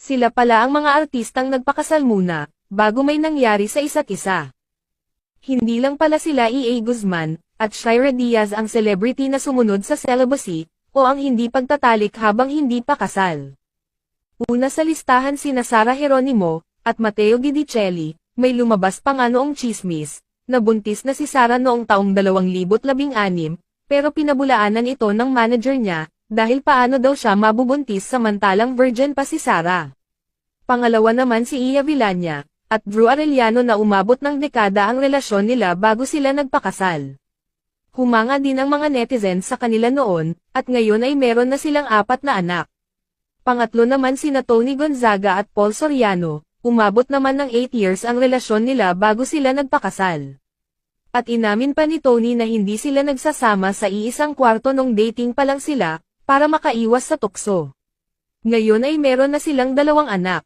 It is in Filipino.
Sila pala ang mga artistang nagpakasal muna, bago may nangyari sa isa't isa. Hindi lang pala sila E.A. Guzman, at Shira Diaz ang celebrity na sumunod sa celibacy, o ang hindi pagtatalik habang hindi pa kasal. Una sa listahan sina Sara Geronimo, at Matteo Guidicelli, may lumabas pa nga noong tsismis, na buntis na si Sara noong taong 2016, pero pinabulaanan ito ng manager niya, dahil paano daw siya mabubuntis samantalang virgin pa si Sara. Pangalawa naman si Iya Villania, at Drew Arellano na umabot ng dekada ang relasyon nila bago sila nagpakasal. Humanga din ang mga netizens sa kanila noon, at ngayon ay meron na silang 4 na anak. Pangatlo naman sina Tony Gonzaga at Paul Soriano, umabot naman ng 8 years ang relasyon nila bago sila nagpakasal. At inamin pa ni Tony na hindi sila nagsasama sa iisang kwarto nung dating pa lang sila, para makaiwas sa tukso. Ngayon ay meron na silang 2 anak.